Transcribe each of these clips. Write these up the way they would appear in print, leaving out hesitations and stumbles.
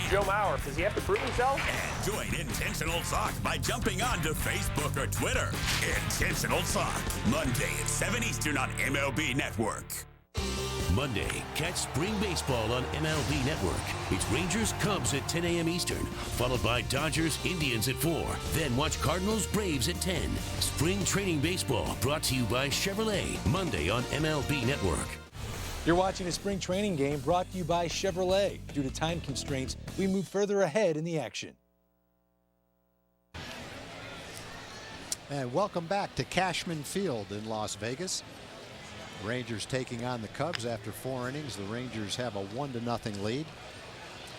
Joe Mauer. Does he have to prove himself? And join Intentional Talk by jumping on to Facebook or Twitter. Intentional Talk, Monday at 7 Eastern on MLB Network. Monday, catch spring baseball on MLB Network. It's Rangers Cubs at 10 a.m. Eastern, followed by Dodgers Indians at 4. Then watch Cardinals Braves at 10. Spring training baseball brought to you by Chevrolet, Monday on MLB Network. You're watching a spring training game brought to you by Chevrolet. Due to time constraints, we move further ahead in the action. And welcome back to Cashman Field in Las Vegas. Rangers taking on the Cubs after 4 innings. The Rangers have a 1-0 lead.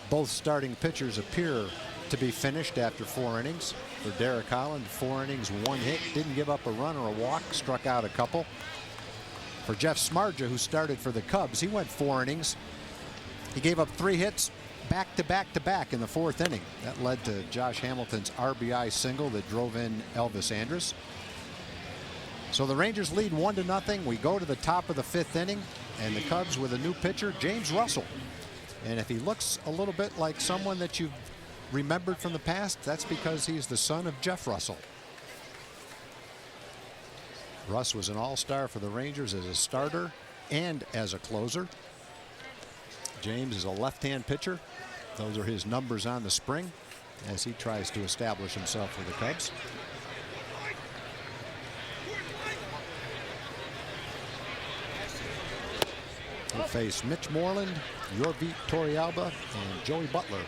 Both starting pitchers appear to be finished after 4 innings. For Derek Holland, 4 innings, 1 hit, didn't give up a run or a walk, struck out a couple. For Jeff Smarja, who started for the Cubs, he went 4 innings. He gave up 3 hits back to back in the 4th inning. That led to Josh Hamilton's RBI single that drove in Elvis Andrus. So the Rangers lead 1-0. We go to the top of the 5th inning, and the Cubs with a new pitcher, James Russell. And if he looks a little bit like someone that you've remembered from the past, that's because he's the son of Jeff Russell. Russ was an all-star for the Rangers as a starter and as a closer. James is a left-hand pitcher. Those are his numbers on the spring as he tries to establish himself for the Cubs. He'll face Mitch Moreland, Yorvit Torrealba, and Joey Butler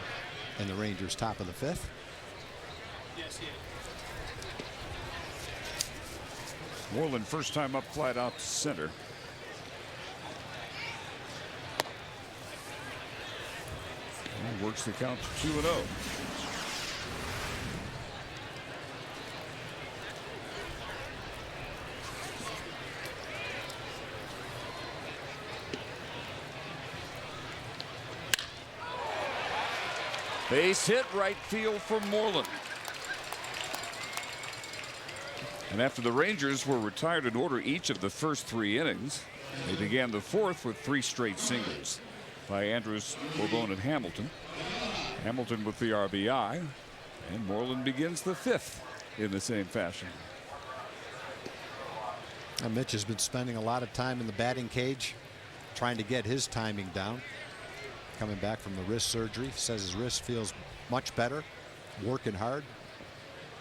in the Rangers' top of the 5th. Moreland first time up, flat out to center. And works the count to 2-0. Base hit, right field for Moreland. And after the Rangers were retired in order each of the first 3 innings, they began the 4th with 3 straight singles by Andrus, Bourbon, and Hamilton. Hamilton with the RBI, and Moreland begins the 5th in the same fashion. And Mitch has been spending a lot of time in the batting cage trying to get his timing down. Coming back from the wrist surgery, says his wrist feels much better, working hard,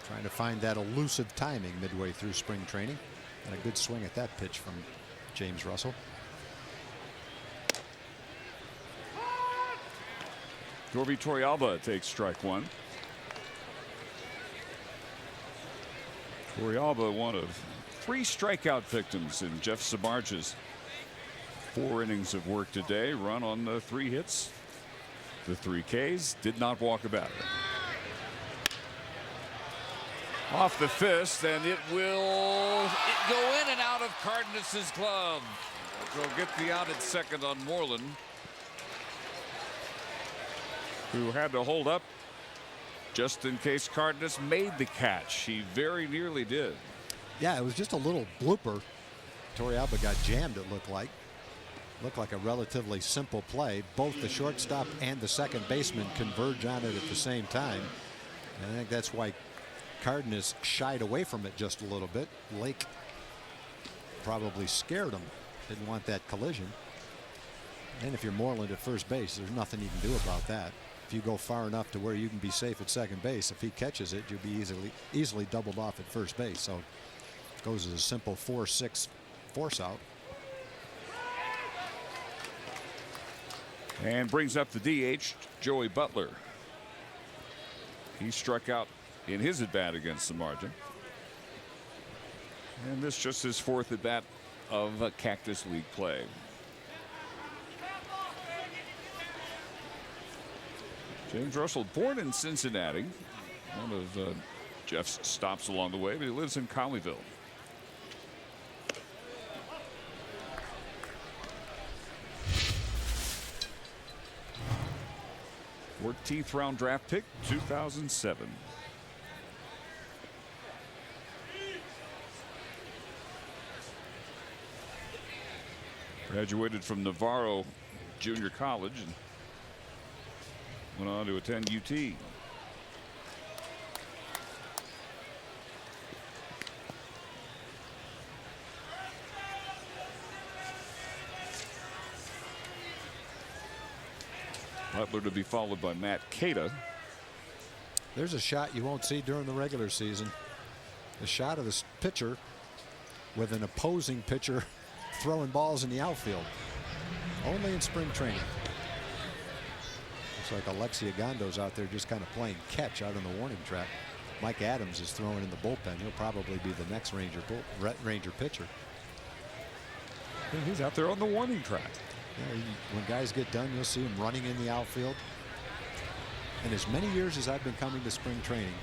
trying to find that elusive timing midway through spring training. And a good swing at that pitch from James Russell. Yorvit Torrealba takes strike 1. Torrealba, one of 3 strikeout victims in Jeff Samardzij's 4 innings of work today. Run on the 3 hits. The 3 Ks, did not walk a batter. Off the fist, and it will go in and out of Cardenas's glove. They'll get the out at second on Moreland, who had to hold up just in case Cardenas made the catch. He very nearly did. Yeah, it was just a little blooper. Torrealba got jammed, it looked like. Looked like a relatively simple play. Both the shortstop and the second baseman converge on it at the same time. And I think that's why Cardenas shied away from it just a little bit. Lake probably scared him. Didn't want that collision. And if you're Moreland at first base, there's nothing you can do about that. If you go far enough to where you can be safe at second base, if he catches it, you'll be easily doubled off at first base. So it goes as a simple 4-6 force out. And brings up the DH, Joey Butler. He struck out in his at bat against Samardzij. And this just his 4th at bat of Cactus League play. James Russell, born in Cincinnati, one of Jeff's stops along the way, but he lives in Colleyville. 14th round draft pick, 2007. Graduated from Navarro Junior College and Went on to attend UT. Butler to be followed by Matt Cada. There's a shot you won't see during the regular season. The shot of this pitcher with an opposing pitcher throwing balls in the outfield. Only in spring training. Looks like Alexia Gondo's out there just kind of playing catch out on the warning track. Mike Adams is throwing in the bullpen. He'll probably be the next Ranger pitcher. He's out there on the warning track. Yeah, when guys get done, you'll see him running in the outfield. And as many years as I've been coming to spring training.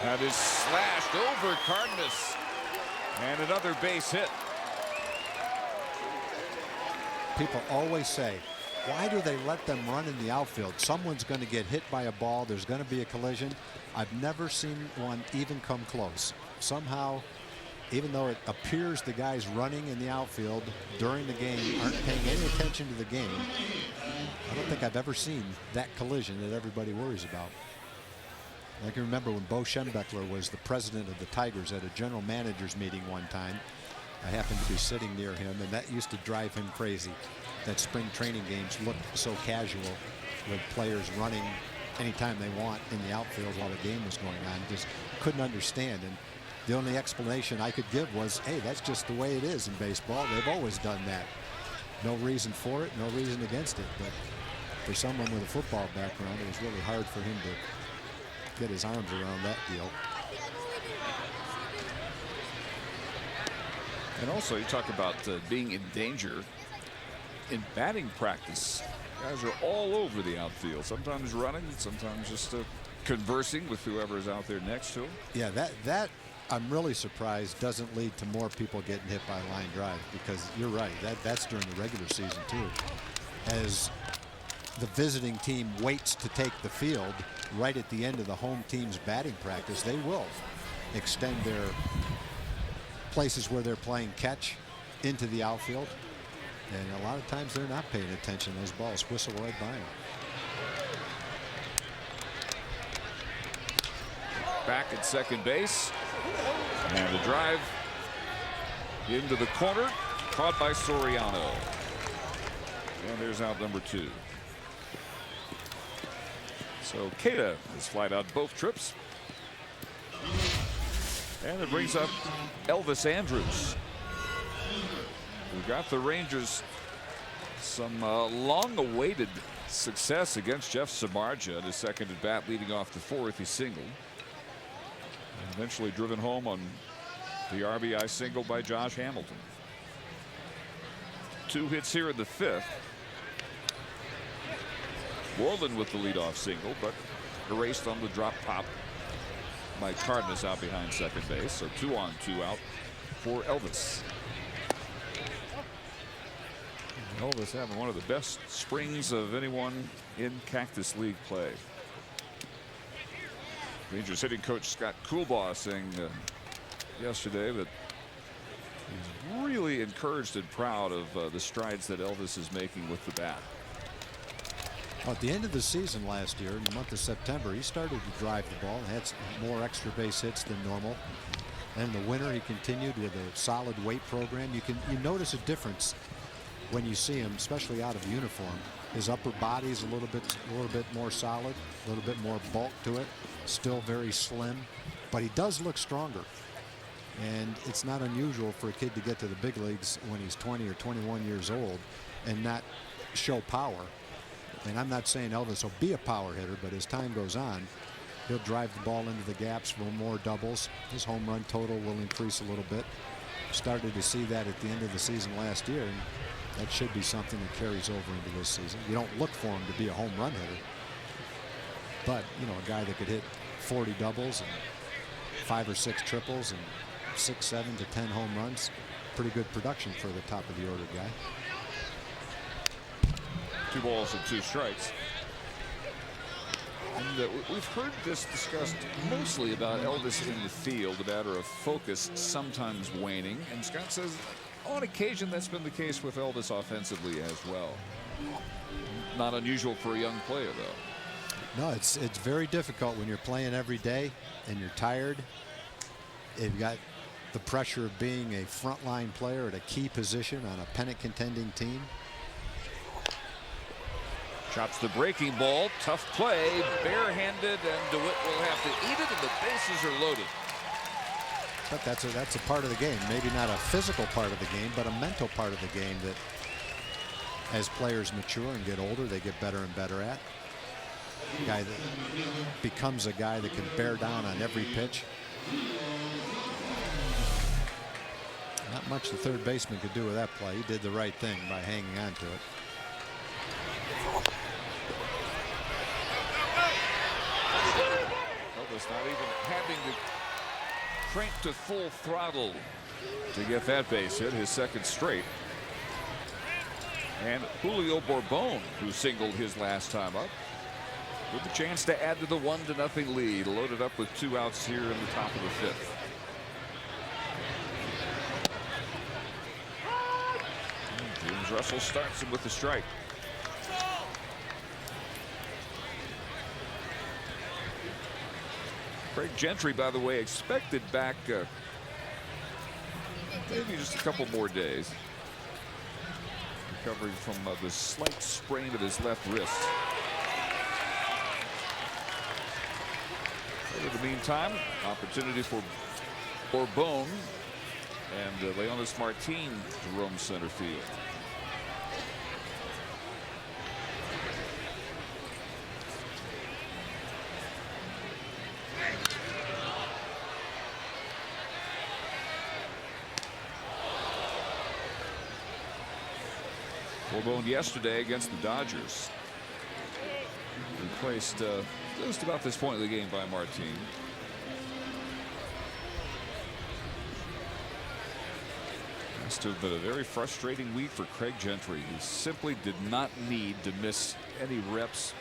That is slashed over Cardenas. And another base hit. People always say, why do they let them run in the outfield? Someone's going to get hit by a ball. There's going to be a collision. I've never seen one even come close. Somehow, even though it appears the guys running in the outfield during the game aren't paying any attention to the game, I don't think I've ever seen that collision that everybody worries about. I can remember when Bo Schembechler was the president of the Tigers at a general manager's meeting one time. I happened to be sitting near him, and that used to drive him crazy, that spring training games looked so casual with players running anytime they want in the outfield while the game was going on. Just couldn't understand. And the only explanation I could give was, hey, that's just the way it is in baseball. They've always done that. No reason for it, no reason against it. But for someone with a football background, it was really hard for him to get his arms around that deal. And also, you talk about being in danger in batting practice. Guys are all over the outfield, sometimes running, sometimes just conversing with whoever is out there next to them. Yeah, that I'm really surprised doesn't lead to more people getting hit by line drive, because you're right, that's during the regular season too. As the visiting team waits to take the field right at the end of the home team's batting practice, they will extend their places where they're playing catch into the outfield. And a lot of times they're not paying attention. Those balls whistle right by them. Back at second base. And the drive into the corner. Caught by Soriano. And there's out number 2. So Cada has flied out both trips. And it brings up Elvis Andrus. We got the Rangers some long-awaited success against Jeff Samardzija in his second at bat, leading off the 4th. He singled. And eventually driven home on the RBI single by Josh Hamilton. 2 hits here in the 5th. Moreland with the leadoff single, but erased on the drop pop by Cardenas out behind second base. So 2 on, 2 out for Elvis. Elvis having one of the best springs of anyone in Cactus League play. Rangers hitting coach Scott Coolbaugh saying yesterday that he's really encouraged and proud of the strides that Elvis is making with the bat. Well, at the end of the season last year, in the month of September, he started to drive the ball, had some more extra base hits than normal. And in the winter, he continued with a solid weight program. You notice a difference when you see him, especially out of uniform. His upper body's a little bit more solid, a little bit more bulk to it. Still very slim, but he does look stronger. And it's not unusual for a kid to get to the big leagues when he's 20 or 21 years old and not show power. And I'm not saying Elvis will be a power hitter, but as time goes on, he'll drive the ball into the gaps for more doubles. His home run total will increase a little bit. Started to see that at the end of the season last year, and that should be something that carries over into this season. You don't look for him to be a home run hitter, but you know, a guy that could hit 40 doubles and 5 or 6 triples and 6, 7 to 10 home runs. Pretty good production for the top of the order guy. 2 balls and 2 strikes. And we've heard this discussed mostly about Elvis in the field, a matter of focus sometimes waning. And Scott says on occasion that's been the case with Elvis offensively as well. not unusual for a young player, though. No, it's very difficult when you're playing every day and you're tired. You've got the pressure of being a frontline player at a key position on a pennant contending team. Chops the breaking ball. Tough play. Barehanded, and DeWitt will have to eat it, and the bases are loaded. But that's a part of the game. Maybe not a physical part of the game, but a mental part of the game that as players mature and get older, they get better and better at. A guy that becomes a guy that can bear down on every pitch. Not much the third baseman could do with that play. He did the right thing by hanging on to it. Elvis not even having to crank to full throttle to get that base hit, his second straight. And Julio Bourbon, who singled his last time up, with the chance to add to the 1-0 lead, loaded up with 2 outs here in the top of the 5th. James Russell starts him with the strike. Craig Gentry, by the way, expected back maybe just a couple more days. Recovering from the slight sprain of his left wrist. In the meantime, opportunity for Bourbon and Leonis Martin to roam center field. Bourbon yesterday against the Dodgers. Replaced just about this point of the game by Martin. Must have been a very frustrating week for Craig Gentry. He simply did not need to miss any reps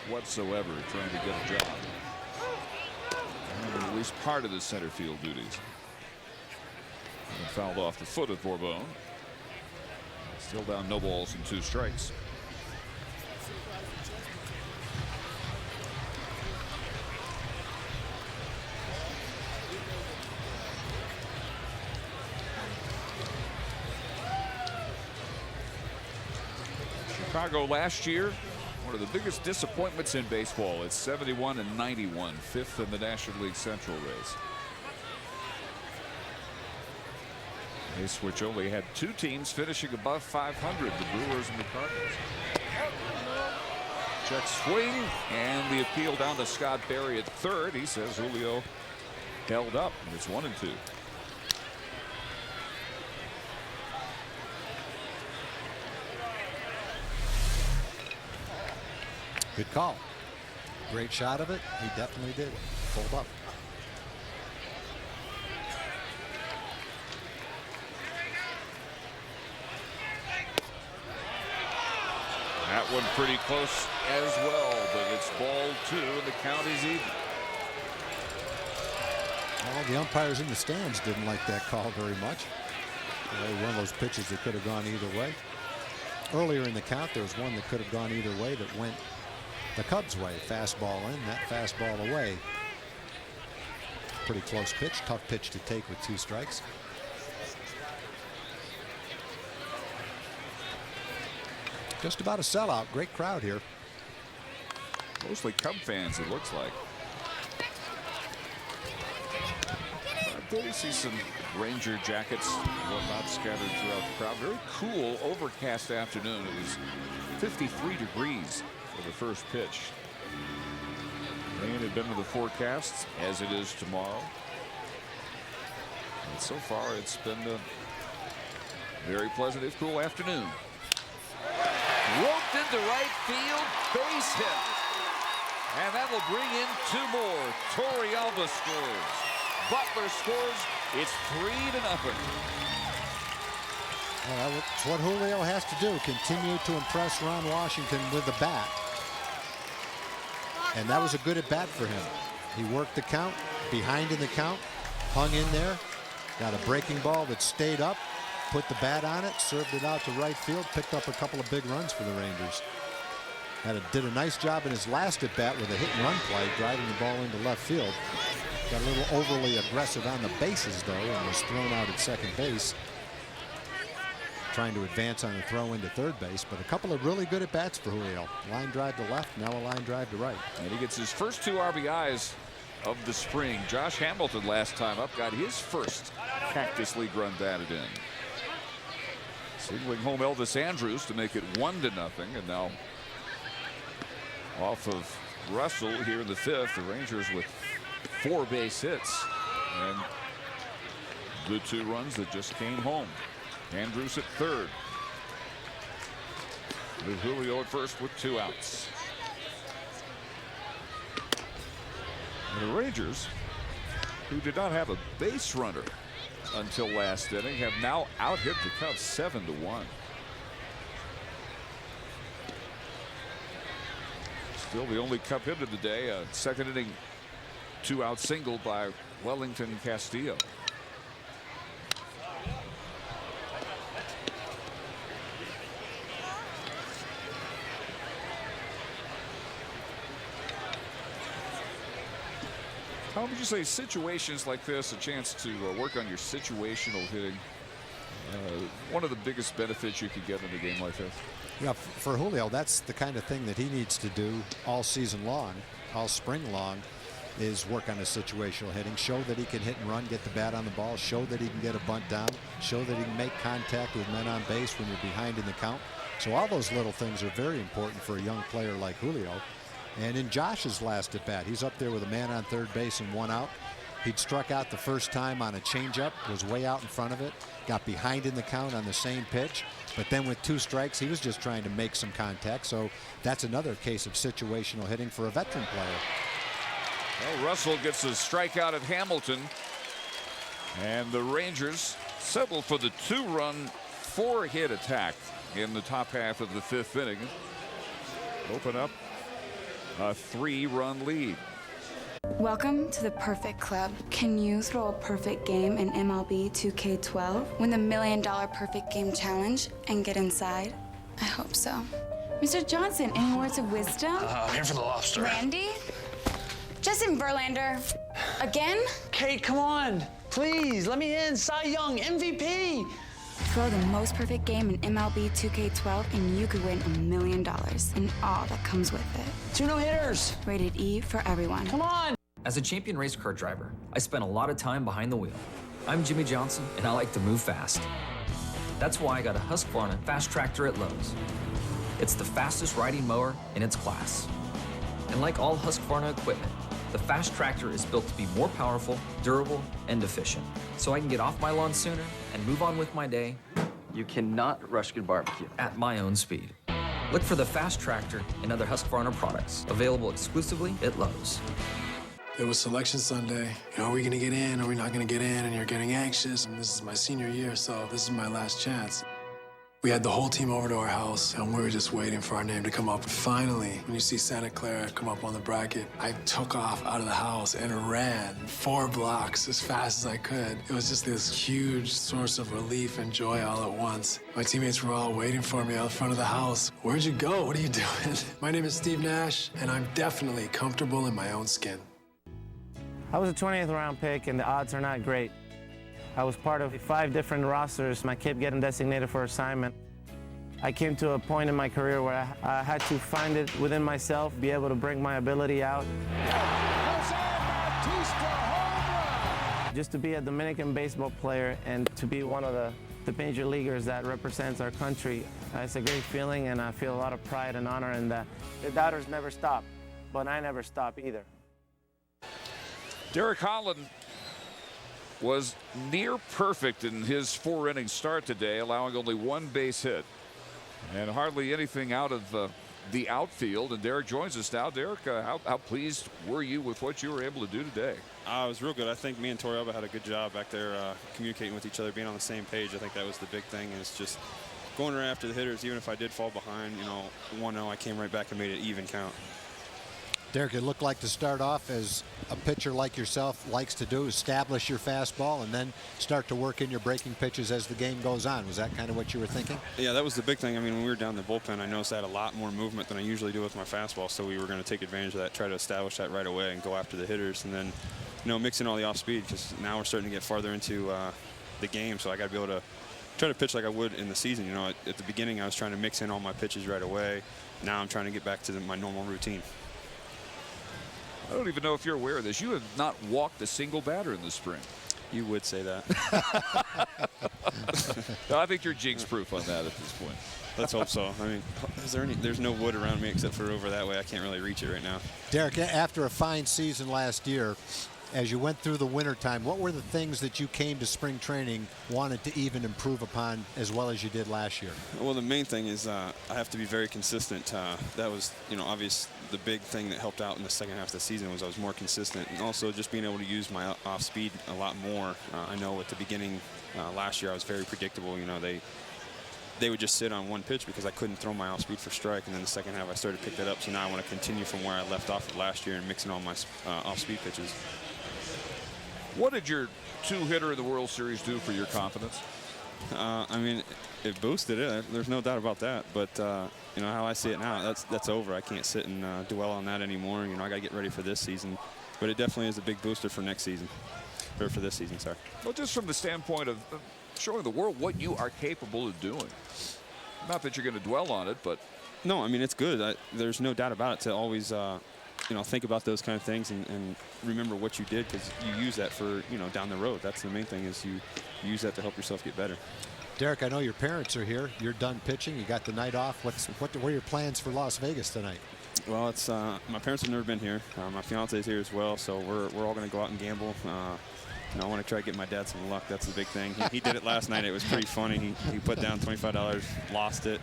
whatsoever trying to get a job. And at least part of the center field duties. And fouled off the foot of Bourbon. Still down, no balls and 2 strikes. Chicago last year, one of the biggest disappointments in baseball. It's 71 and 91, 5th in the National League Central race. Race which only had 2 teams finishing above 500, the Brewers and the Cardinals. Check swing, and the appeal down to Scott Berry at third. He says Julio held up, and it's 1-2. Good call. Great shot of it. He definitely did. Pulled up. That one pretty close as well, but it's ball 2 and the count is even. Well, the umpires in the stands didn't like that call very much. One of those pitches that could have gone either way. Earlier in the count, there was one that could have gone either way that went the Cubs' way. Fastball in, that fastball away. Pretty close pitch, tough pitch to take with 2 strikes. Just about a sellout. Great crowd here. Mostly Cub fans, it looks like. There you see some Ranger jackets and whatnot scattered throughout the crowd. Very cool, overcast afternoon. It was 53 degrees for the first pitch. Rain had been to the forecasts, as it is tomorrow. And so far, it's been a very pleasant, if cool, afternoon. Roped into right field, base hit. And that will bring in 2 more. Torrealba scores. Butler scores. It's 3-0. Well, that's what Julio has to do. Continue to impress Ron Washington with the bat. And that was a good at bat for him. He worked the count, behind in the count, hung in there, got a breaking ball that stayed up, put the bat on it, served it out to right field, picked up a couple of big runs for the Rangers. Did a nice job in his last at bat with a hit and run play, driving the ball into left field. Got a little overly aggressive on the bases though, and was thrown out at second base, trying to advance on the throw into third base. But a couple of really good at bats for Julio. Line drive to left, now a line drive to right. And he gets his first 2 RBIs of the spring. Josh Hamilton last time up got his first Cactus League run batted in. Singling home Elvis Andrews to make it 1-0, and now off of Russell here in the 5th. The Rangers with 4 base hits and the 2 runs that just came home. Andrews at third, with Julio at first with 2 outs. And the Rangers, who did not have a base runner until last inning, have now out-hit the Cubs 7-1. Still the only Cub hit of the day, a second inning 2-out single by Wellington Castillo. How would you say situations like this, a chance to work on your situational hitting, one of the biggest benefits you could get in a game like this? Yeah, for Julio, that's the kind of thing that he needs to do all season long, all spring long, is work on his situational hitting, show that he can hit and run, get the bat on the ball, show that he can get a bunt down, show that he can make contact with men on base when you're behind in the count. So all those little things are very important for a young player like Julio. And in Josh's last at bat, he's up there with a man on third base and 1 out. He'd struck out the first time on a changeup, was way out in front of it, got behind in the count on the same pitch, but then with 2 strikes, he was just trying to make some contact. So that's another case of situational hitting for a veteran player. Well, Russell gets a strikeout at Hamilton, and the Rangers settle for the 2-run, 4-hit attack in the top half of the 5th inning. Open up a 3-run lead. Welcome to the perfect club. Can you throw a perfect game in MLB 2K12? Win the $1 Million Perfect Game Challenge and get inside? I hope so. Mr. Johnson, any words of wisdom? I'm here for the lobster. Randy? Justin Verlander? Again? Kate, come on. Please, let me in. Cy Young, MVP. Throw the most perfect game in MLB 2K12 and you could win $1 million and all that comes with it. 2 no-hitters. Rated E for everyone. Come on. As a champion race car driver, I spent a lot of time behind the wheel. I'm Jimmy Johnson, and I like to move fast. That's why I got a Husqvarna Fast Tractor at Lowe's. It's the fastest riding mower in its class. And like all Husqvarna equipment, the Fast Tractor is built to be more powerful, durable, and efficient. So I can get off my lawn sooner and move on with my day. You cannot rush good barbecue. At my own speed. Look for the Fast Tractor and other Husqvarna products, available exclusively at Lowe's. It was Selection Sunday. Are we gonna get in? Are we not gonna get in? And you're getting anxious. And this is my senior year, so this is my last chance. We had the whole team over to our house, and we were just waiting for our name to come up. Finally, when you see Santa Clara come up on the bracket, I took off out of the house and ran 4 blocks as fast as I could. It was just this huge source of relief and joy all at once. My teammates were all waiting for me out front of the house. Where'd you go? What are you doing? My name is Steve Nash, and I'm definitely comfortable in my own skin. I was a 20th round pick, and the odds are not great. I was part of 5 different rosters. I kept getting designated for assignment. I came to a point in my career where I had to find it within myself, be able to bring my ability out. Just to be a Dominican baseball player and to be one of the major leaguers that represents our country, it's a great feeling, and I feel a lot of pride and honor in that. The doubters never stop, but I never stop either. Derek Holland was near perfect in his 4-inning start today, allowing only 1 base hit and hardly anything out of the outfield. And Derek joins us now. Derek, how pleased were you with what you were able to do today? It was real good. I think me and Torrealba had a good job back there communicating with each other, being on the same page. I think that was the big thing, is just going right after the hitters. Even if I did fall behind, 1-0, I came right back and made it even count. Derek, it looked like to start off as a pitcher like yourself likes to do, establish your fastball and then start to work in your breaking pitches as the game goes on. Was that kind of what you were thinking? Yeah, that was the big thing. I mean, when we were down the bullpen, I noticed I had a lot more movement than I usually do with my fastball, so we were going to take advantage of that, try to establish that right away and go after the hitters, and then, you know, mix in all the off speed, because now we're starting to get farther into the game, so I got to be able to try to pitch like I would in the season. You know, at the beginning I was trying to mix in all my pitches right away. Now I'm trying to get back to my normal routine. I don't even know if you're aware of this. You have not walked a single batter in the spring. You would say that. No, I think you're jinx proof on that at this point. Let's hope so. I mean, there's no wood around me except for over that way. I can't really reach it right now. Derek, after a fine season last year, as you went through the wintertime, what were the things that you came to spring training wanted to even improve upon as well as you did last year? Well, the main thing is I have to be very consistent. That was, you know, obvious. The big thing that helped out in the second half of the season was I was more consistent, and also just being able to use my off speed a lot more. I know at the beginning last year I was very predictable. You know, they would just sit on one pitch because I couldn't throw my off speed for strike, and then the second half I started to pick that up. So now I want to continue from where I left off of last year and mixing all my off speed pitches. What did your two-hitter of the World Series do for your confidence? I mean, it boosted it. There's no doubt about that. But you know how I see it now, that's over. I can't sit and dwell on that anymore. You know, I got to get ready for this season. But it definitely is a big booster for next season, or for this season. Sorry. Well, just from the standpoint of showing the world what you are capable of doing. Not that you're going to dwell on it, but no, I mean it's good. There's no doubt about it to always. You know, think about those kind of things and remember what you did, because you use that for, you know, down the road. That's the main thing, is you use that to help yourself get better. Derek, I know your parents are here. You're done pitching. You got the night off. What are your plans for Las Vegas tonight? Well, it's my parents have never been here. My fiance is here as well, so we're all going to go out and gamble. You know, I want to try to get my dad some luck. That's the big thing. He did it last night. It was pretty funny. He put down $25, lost it.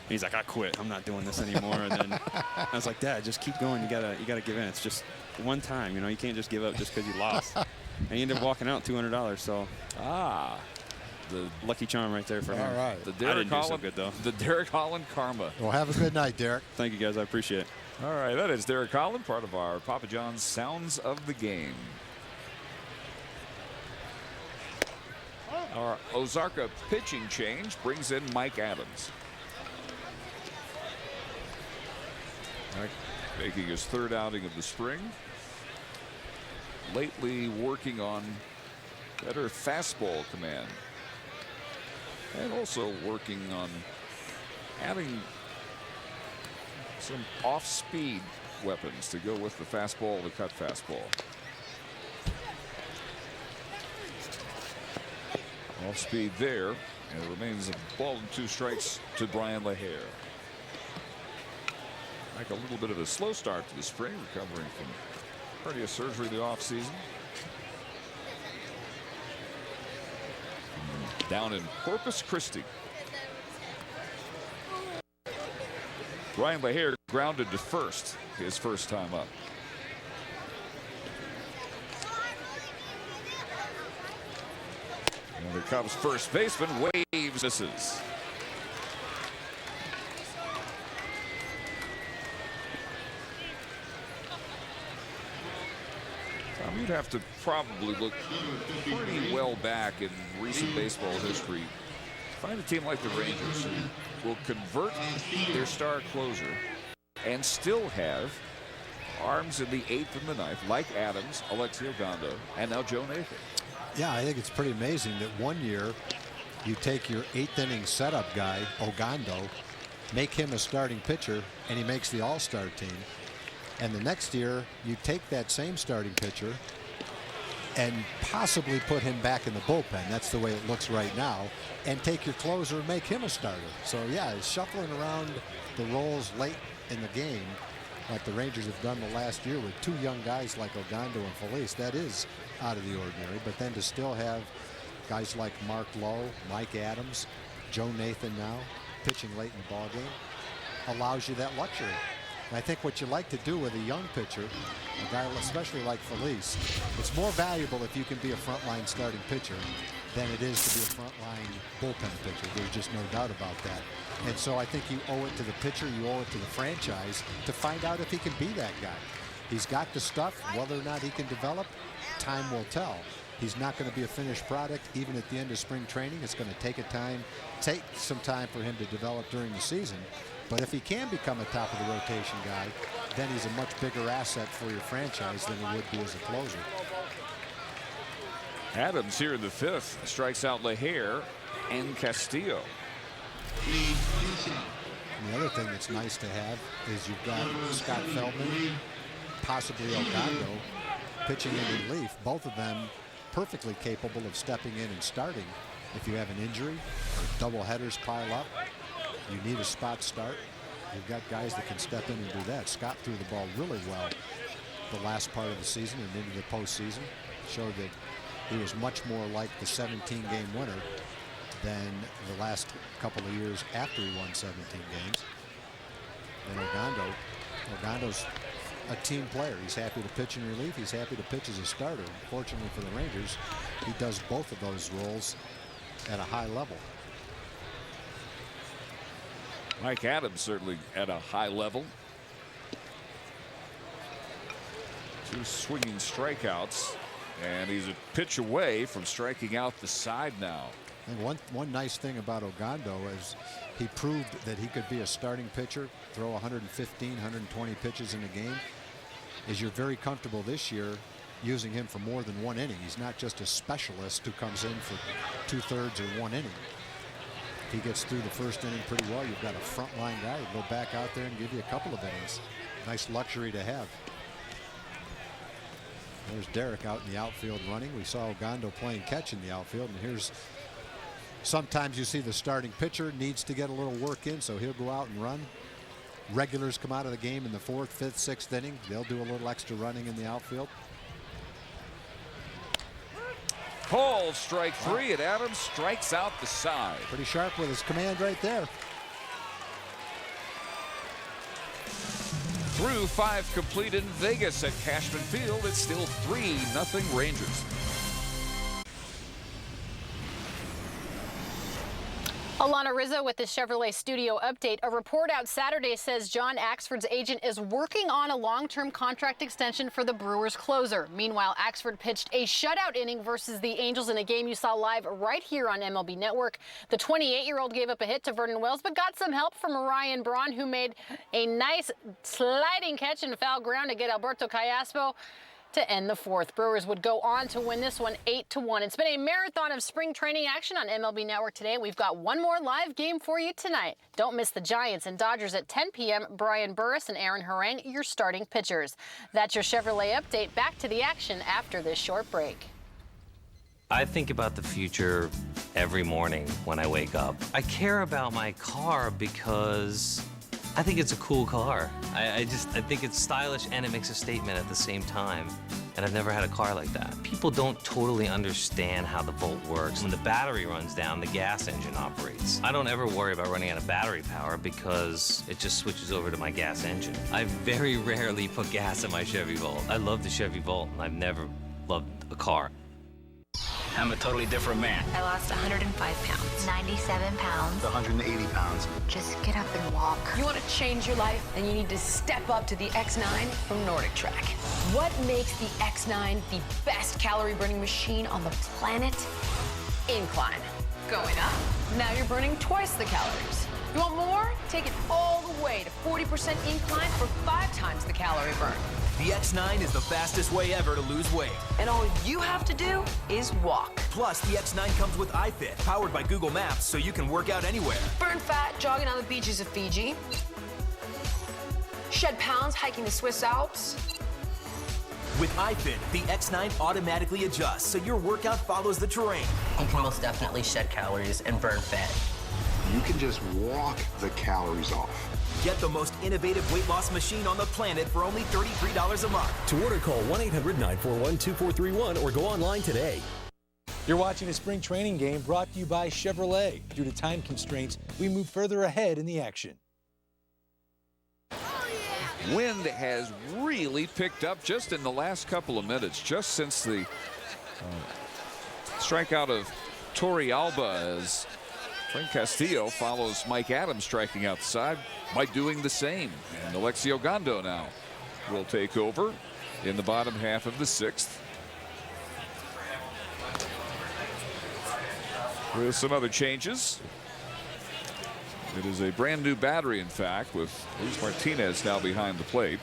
He's like, I quit. I'm not doing this anymore. And then I was like, Dad, just keep going. You gotta give in. It's just one time. You know, you can't just give up just because you lost. And he ended up walking out $200. So the lucky charm right there for him. All right. The Derek Holland, so good though. The Derek Holland karma. Well, have a good night, Derek. Thank you guys. I appreciate it. All right, that is Derek Holland, part of our Papa John's Sounds of the Game. Our Ozarka pitching change brings in Mike Adams. Making his third outing of the spring. Lately working on better fastball command. And also working on adding some off-speed weapons to go with the fastball, the cut fastball. Off-speed there, and it remains a ball and 2 strikes to Brian LaHare. Like a little bit of a slow start to the spring, recovering from hernia surgery the offseason. Down in Corpus Christi. Brian LaHare grounded to first, his first time up. And the Cubs first baseman waves misses. You'd have to probably look pretty well back in recent baseball history. Find a team like the Rangers who will convert their star closer and still have arms in the 8th and the 9th, like Adams, Alexi Ogando, and now Joe Nathan. Yeah, I think it's pretty amazing that one year you take your 8th inning setup guy, Ogando, make him a starting pitcher, and he makes the All-Star team. And the next year, you take that same starting pitcher and possibly put him back in the bullpen. That's the way it looks right now. And take your closer and make him a starter. So, yeah, it's shuffling around the roles late in the game like the Rangers have done the last year with 2 young guys like Ogando and Felice. That is out of the ordinary. But then to still have guys like Mark Lowe, Mike Adams, Joe Nathan now, pitching late in the ballgame, allows you that luxury. And I think what you like to do with a young pitcher, a guy especially like Felice, it's more valuable if you can be a frontline starting pitcher than it is to be a frontline bullpen pitcher. There's just no doubt about that. And so I think you owe it to the pitcher, you owe it to the franchise to find out if he can be that guy. He's got the stuff. Whether or not he can develop, time will tell. He's not going to be a finished product even at the end of spring training. It's going to take some time for him to develop during the season. But if he can become a top of the rotation guy, then he's a much bigger asset for your franchise than he would be as a closer. Adams here in the 5th strikes out LeHair and Castillo. And the other thing that's nice to have is you've got Scott Feldman, possibly Ogando, pitching in relief. Both of them perfectly capable of stepping in and starting if you have an injury or double headers pile up. You need a spot start. You've got guys that can step in and do that. Scott threw the ball really well the last part of the season and into the postseason. Showed that he was much more like the 17-game winner than the last couple of years after he won 17 games. And Ogando's a team player. He's happy to pitch in relief. He's happy to pitch as a starter. Fortunately for the Rangers, he does both of those roles at a high level. Mike Adams certainly at a high level. 2 swinging strikeouts, and he's a pitch away from striking out the side now. And one nice thing about Ogando is he proved that he could be a starting pitcher, throw 115, 120 pitches in a game. Is you're very comfortable this year using him for more than 1 inning. He's not just a specialist who comes in for 2/3 or 1 inning. If he gets through the first inning pretty well, you've got a frontline guy who'll go back out there and give you a couple of innings. Nice luxury to have. There's Derek out in the outfield running. We saw Ogando playing catch in the outfield, and here's sometimes you see the starting pitcher needs to get a little work in, so he'll go out and run. Regulars come out of the game in the 4th, 5th, 6th inning. They'll do a little extra running in the outfield. Call strike 3, and Adams strikes out the side. Pretty sharp with his command right there. Through 5 complete in Vegas at Cashman Field, it's still 3-0 Rangers. Alana Rizzo with the Chevrolet Studio update. A report out Saturday says John Axford's agent is working on a long-term contract extension for the Brewers closer. Meanwhile, Axford pitched a shutout inning versus the Angels in a game you saw live right here on MLB Network. The 28-year-old gave up a hit to Vernon Wells, but got some help from Ryan Braun, who made a nice sliding catch in foul ground to get Alberto Callaspo to end the 4th. Brewers would go on to win this one 8-1. It's been a marathon of spring training action on MLB Network today. We've got one more live game for you tonight. Don't miss the Giants and Dodgers at 10 p.m. Brian Burris and Aaron Harang, your starting pitchers. That's your Chevrolet update. Back to the action after this short break. I think about the future every morning when I wake up. I care about my car because I think it's a cool car. I think it's stylish and it makes a statement at the same time. And I've never had a car like that. People don't totally understand how the Volt works. When the battery runs down, the gas engine operates. I don't ever worry about running out of battery power because it just switches over to my gas engine. I very rarely put gas in my Chevy Volt. I love the Chevy Volt, and I've never loved a car. I'm a totally different man. I lost 105 pounds. 97 pounds. 180 pounds. Just get up and walk. You want to change your life, then you need to step up to the X9 from Nordic Track. What makes the X9 the best calorie burning machine on the planet? Incline. Going up. Now you're burning twice the calories. You want more? Take it all the way to 40% incline for 5 times the calorie burn. The X9 is the fastest way ever to lose weight. And all you have to do is walk. Plus, the X9 comes with iFit, powered by Google Maps, so you can work out anywhere. Burn fat jogging on the beaches of Fiji. Shed pounds hiking the Swiss Alps. With iFit, the X9 automatically adjusts, so your workout follows the terrain. You can most definitely shed calories and burn fat. You can just walk the calories off. Get the most innovative weight loss machine on the planet for only $33 a month. To order, call 1-800-941-2431 or go online today. You're watching a spring training game brought to you by Chevrolet. Due to time constraints, we move further ahead in the action. Wind has really picked up just in the last couple of minutes, just since the strikeout of Torey Alba, as Frank Castillo follows Mike Adams striking out the side by doing the same. And Alexi Ogando now will take over in the bottom half of the 6th. With some other changes. It is a brand new battery, in fact, with Luis Martinez now behind the plate.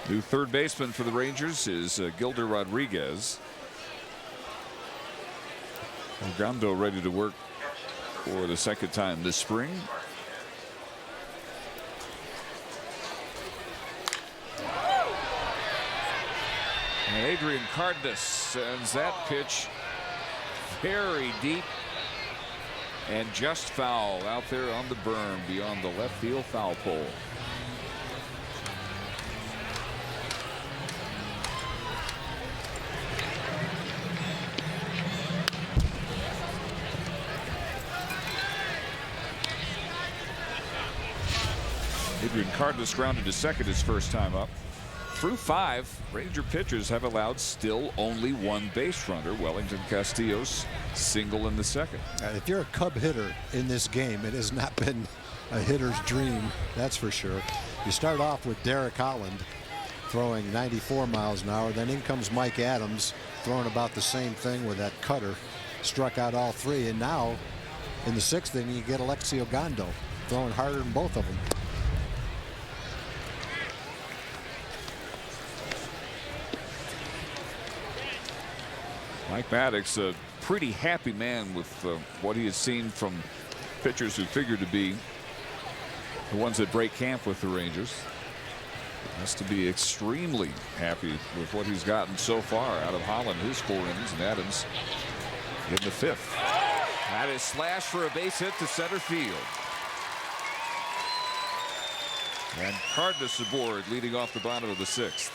New third baseman for the Rangers is Gilder Rodriguez. Ogando ready to work for the second time this spring. And Adrian Cardenas sends that pitch very deep and just foul out there on the berm beyond the left field foul pole. Adrian Cardenas grounded to second his first time up. Through 5, Ranger pitchers have allowed still only one base runner. Wellington Castillo's single in the second. If you're a Cub hitter in this game, it has not been a hitter's dream, that's for sure. You start off with Derek Holland throwing 94 miles an hour. Then in comes Mike Adams throwing about the same thing with that cutter. Struck out all 3. And now in the 6th inning, you get Alexi Ogando throwing harder than both of them. Mike Maddox, a pretty happy man with what he has seen from pitchers who figure to be the ones that break camp with the Rangers. Has to be extremely happy with what he's gotten so far out of Holland, his 4 innings, and Adams in the 5th. That is slashed for a base hit to center field. And Cardenas aboard, leading off the bottom of the 6th.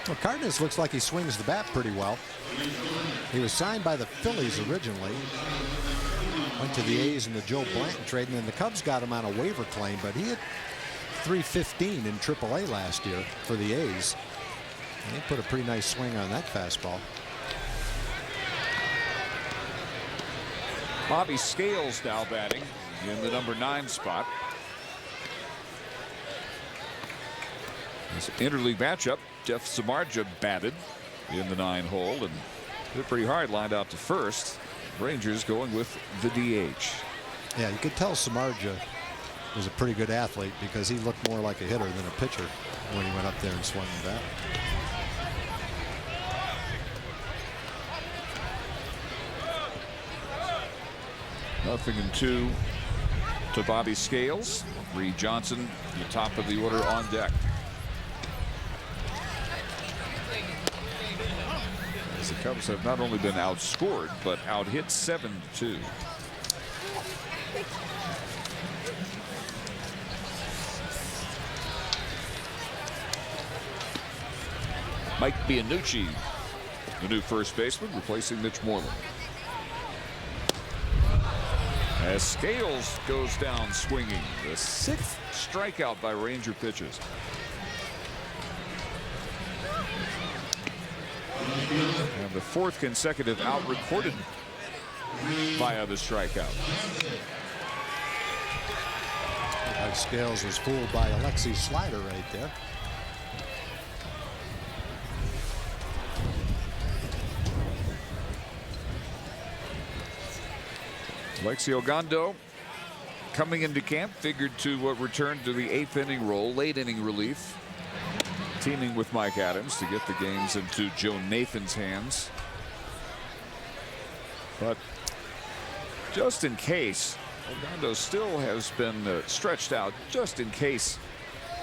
Well, Cardenas looks like he swings the bat pretty well. He was signed by the Phillies originally. Went to the A's in the Joe Blanton trade, and then the Cubs got him on a waiver claim, but he hit .315 in AAA last year for the A's. And he put a pretty nice swing on that fastball. Bobby Scales now batting in the number 9 spot. This interleague matchup, Jeff Samardzija batted in the 9 hole and hit pretty hard, lined out to first. Rangers going with the DH. Yeah, you could tell Samardzija was a pretty good athlete because he looked more like a hitter than a pitcher when he went up there and swung the bat. Nothing in 2 to Bobby Scales. Reed Johnson, the top of the order on deck. As the Cubs have not only been outscored, but out-hit 7-2. Mike Bianucci, the new first baseman, replacing Mitch Moreland. As Scales goes down swinging, the 6th strikeout by Ranger pitchers. And the 4th consecutive out recorded via the strikeout. Like Scales was fooled by Alexi's slider right there. Alexi Ogando coming into camp, figured to return to the 8th inning role, late inning relief, teaming with Mike Adams to get the games into Joe Nathan's hands. But just in case, Ogando still has been stretched out just in case.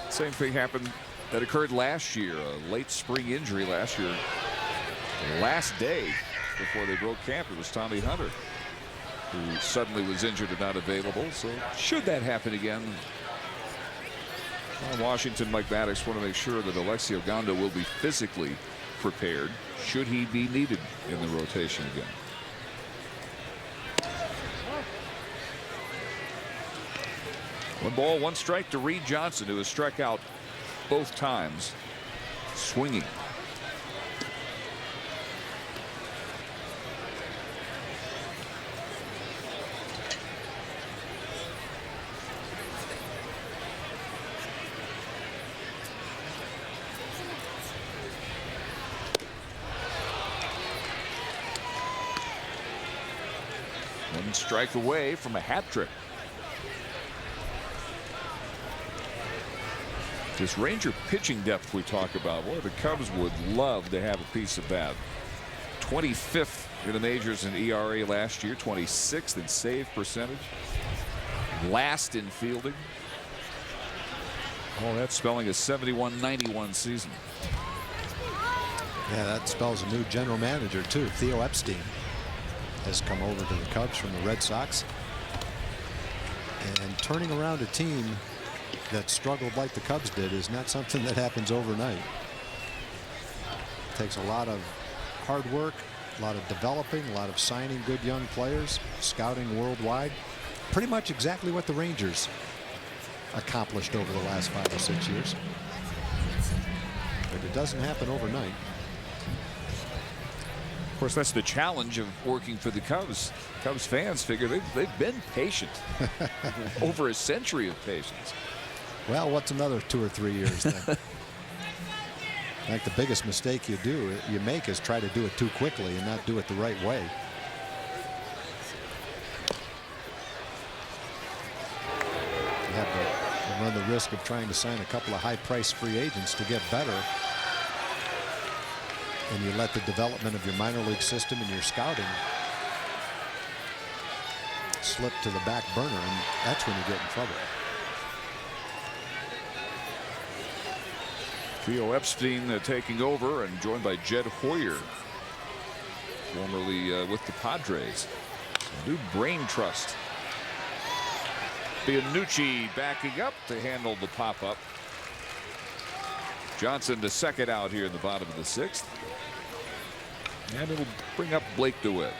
Same thing happened that occurred last year, a late spring injury last year. The last day before they broke camp, it was Tommy Hunter who suddenly was injured and not available. So should that happen again, Washington, Mike Maddox want to make sure that Alexi Ogando will be physically prepared should he be needed in the rotation again. 1 strike to Reed Johnson, who has struck out both times, swinging. One strike away from a hat trick. This Ranger pitching depth we talk about, boy, the Cubs would love to have a piece of that. 25th in the majors in ERA last year, 26th in save percentage, last in fielding. Oh, that's spelling a 71-91 season. Yeah, that spells a new general manager too. Theo Epstein has come over to the Cubs from the Red Sox, and turning around a team that struggled like the Cubs did is not something that happens overnight. It takes a lot of hard work, a lot of developing, a lot of signing good young players, scouting worldwide. Pretty much exactly what the Rangers accomplished over the last 5 or 6 years. But it doesn't happen overnight. Of course, that's the challenge of working for the Cubs. Cubs fans figure they've been patient. Over a century of patience. Well, what's another 2 or 3 years then? I think the biggest mistake you make is try to do it too quickly and not do it the right way. You run the risk of trying to sign a couple of high-priced free agents to get better, and you let the development of your minor league system and your scouting slip to the back burner, and that's when you get in trouble. Theo Epstein taking over and joined by Jed Hoyer, formerly with the Padres. A new brain trust. Bianucci backing up to handle the pop-up. Johnson to second out here in the bottom of the 6th. And it'll bring up Blake DeWitt.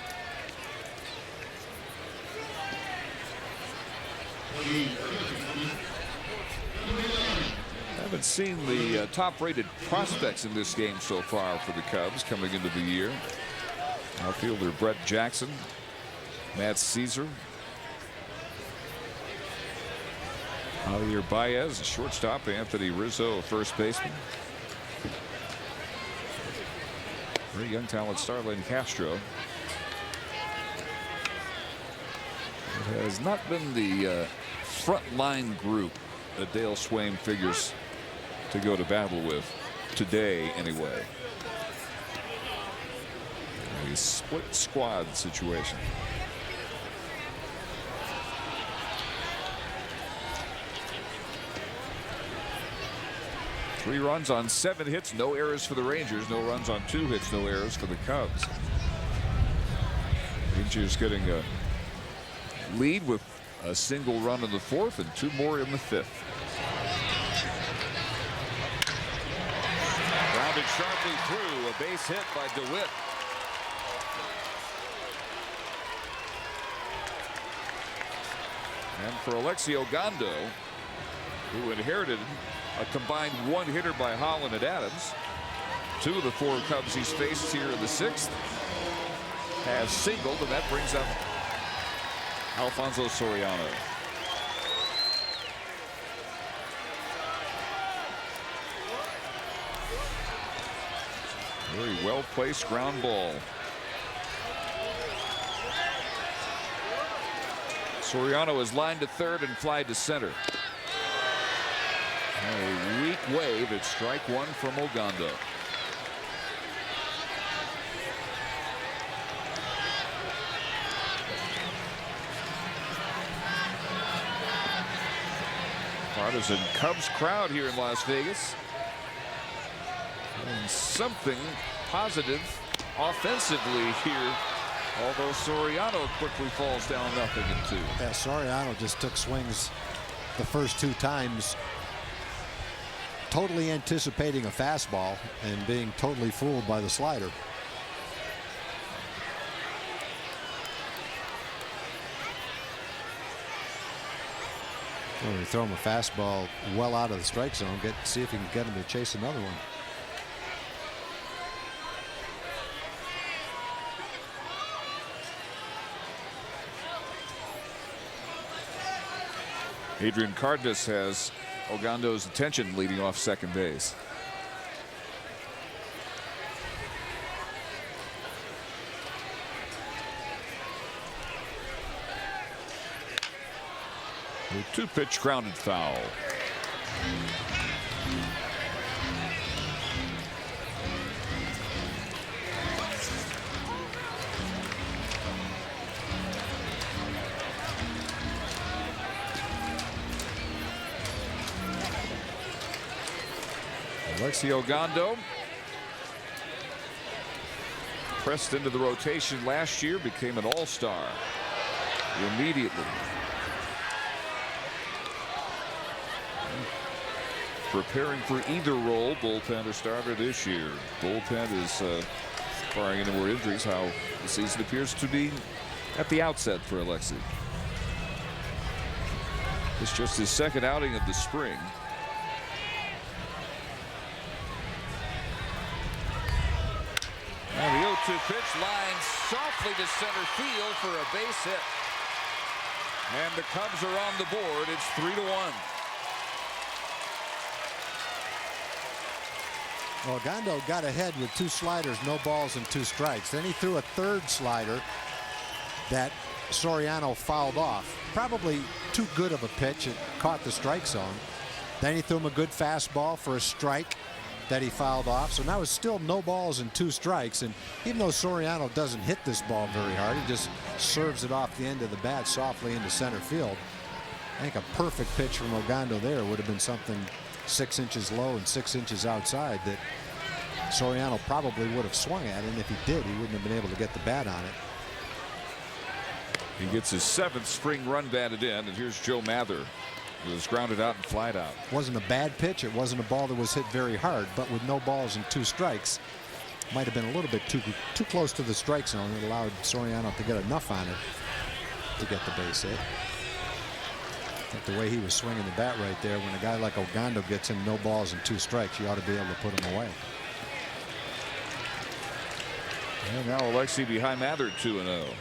Haven't seen the top-rated prospects in this game so far for the Cubs coming into the year. Outfielder Brett Jackson, Matt Caesar, Javier Baez, a shortstop, Anthony Rizzo, a first baseman. Very young talent, Starlin Castro. It has not been the front-line group that Dale Swaim figures to go to battle with today anyway. A split squad situation. Three runs on 7 hits, no errors for the Rangers, no runs on 2 hits, no errors for the Cubs. Rangers getting a lead with a single run in the 4th and 2 more in the 5th. Grounded sharply through, a base hit by DeWitt. And for Alexio Gondo, who inherited a combined 1-hitter by Holland and Adams, 2 of the 4 Cubs he's faced here in the 6th has singled, and that brings up Alfonso Soriano. Very well-placed ground ball. Soriano is lined to third and fly to center. A weak wave at strike 1 from Ogando. Partisan Cubs crowd here in Las Vegas. And something positive offensively here, although Soriano quickly falls down 0-2. Yeah, Soriano just took swings the first 2 times, totally anticipating a fastball and being totally fooled by the slider. Well, we throw him a fastball well out of the strike zone. See if he can get him to chase another one. Adrian Cardenas has Ogando's attention leading off second base. A 2-pitch grounded foul. Alexi Ogando pressed into the rotation last year, became an all-star immediately. Preparing for either role, bullpen or starter this year. Bullpen is, barring any more injuries, how the season appears to be at the outset for Alexi. It's just his second outing of the spring. And the 0-2 pitch lines softly to center field for a base hit. And the Cubs are on the board. It's 3-1. Well, Ogando got ahead with 2 sliders, no balls, and 2 strikes. Then he threw a 3rd slider that Soriano fouled off. Probably too good of a pitch. It caught the strike zone. Then he threw him a good fastball for a strike that he fouled off. So now it's still no balls and 2 strikes. And even though Soriano doesn't hit this ball very hard, he just serves it off the end of the bat softly into center field. I think a perfect pitch from Ogando there would have been something 6 inches low and 6 inches outside that Soriano probably would have swung at, and if he did, he wouldn't have been able to get the bat on it. He gets his 7th spring run batted in, and here's Joe Mather. It was grounded out and flied out. Wasn't a bad pitch. It wasn't a ball that was hit very hard, but with no balls and 2 strikes, might have been a little bit too close to the strike zone. It allowed Soriano to get enough on it to get the base hit. I think the way he was swinging the bat right there, when a guy like Ogando gets him no balls and 2 strikes, you ought to be able to put him away. And now Alexi behind Mather 2-0.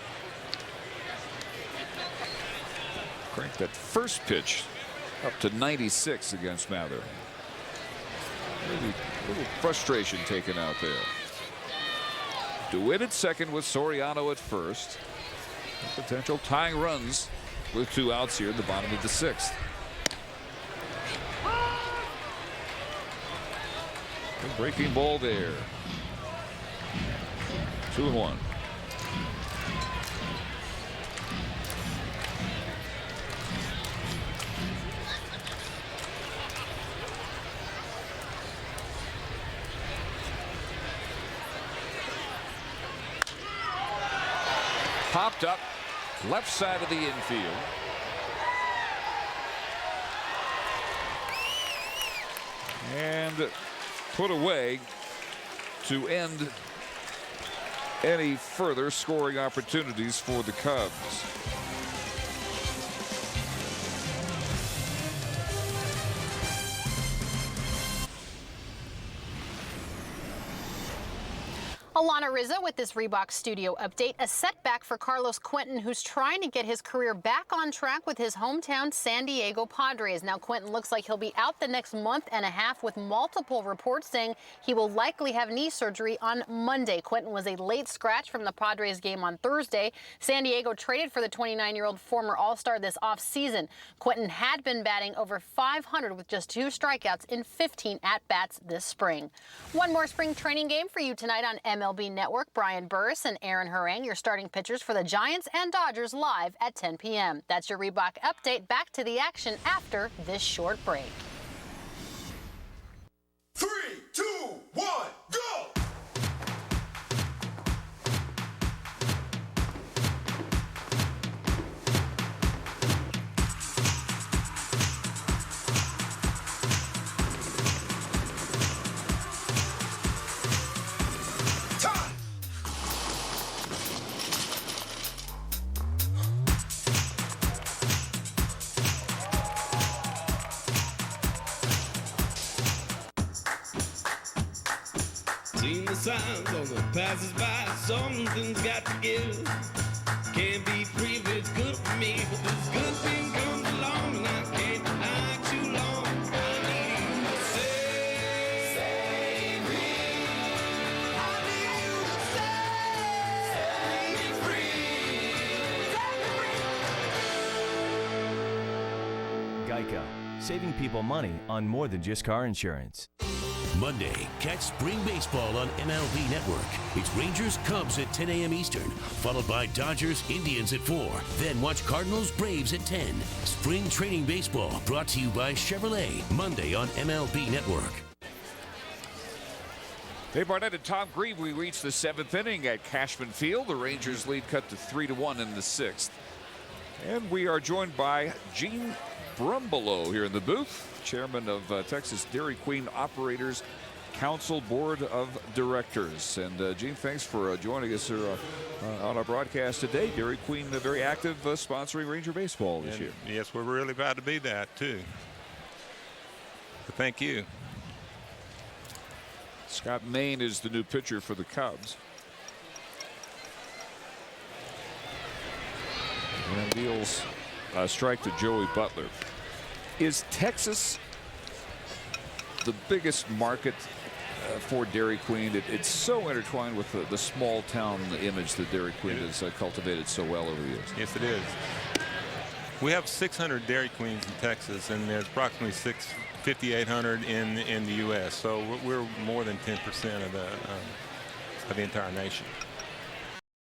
Cranked that first pitch up to 96 against Mather. Maybe a little frustration taken out there. DeWitt at second with Soriano at first. Potential tying runs with 2 outs here in the bottom of the 6th. Good breaking ball there. 2-1. Popped up left side of the infield. And put away to end any further scoring opportunities for the Cubs. Alana Rizzo with this Reebok Studio update. A setback for Carlos Quentin, who's trying to get his career back on track with his hometown San Diego Padres. Now, Quentin looks like he'll be out the next month and a half, with multiple reports saying he will likely have knee surgery on Monday. Quentin was a late scratch from the Padres game on Thursday. San Diego traded for the 29-year-old former All-Star this offseason. Quentin had been batting over .500 with just 2 strikeouts in 15 at-bats this spring. One more spring training game for you tonight on MLBN Network. Brian Burris and Aaron Harang, your starting pitchers for the Giants and Dodgers, live at 10 p.m. That's your Reebok update. Back to the action after this short break. 3, 2, 1, go! Seen the signs on the passers-by. Something's got to give. Can't be free if it's good for me, but this good thing comes along and I can't hide too long. I need you to save me. I need you to set me free. Geico, saving people money on more than just car insurance. Monday, catch spring baseball on MLB Network. It's Rangers Cubs at 10 a.m. Eastern, followed by Dodgers Indians at 4. Then watch Cardinals Braves at 10. Spring training baseball brought to you by Chevrolet. Monday on MLB Network. Dave Barnett and Tom Grieve, we reached the 7th inning at Cashman Field. The Rangers lead cut to 3-1 in the 6th. And we are joined by Gene Brumbelow here in the booth, chairman of Texas Dairy Queen Operators Council Board of Directors. And Gene, thanks for joining us here on our broadcast today. Dairy Queen, very active sponsoring Ranger baseball this year. Yes, we're really proud to be that too. So thank you. Scott Main is the new pitcher for the Cubs. And deals a strike to Joey Butler. Is Texas the biggest market for Dairy Queen? It's so intertwined with the small town image that Dairy Queen has cultivated so well over the years. Yes, it is. We have 600 Dairy Queens in Texas, and there's approximately 5,800 in the U.S. So we're more than 10% of the entire nation.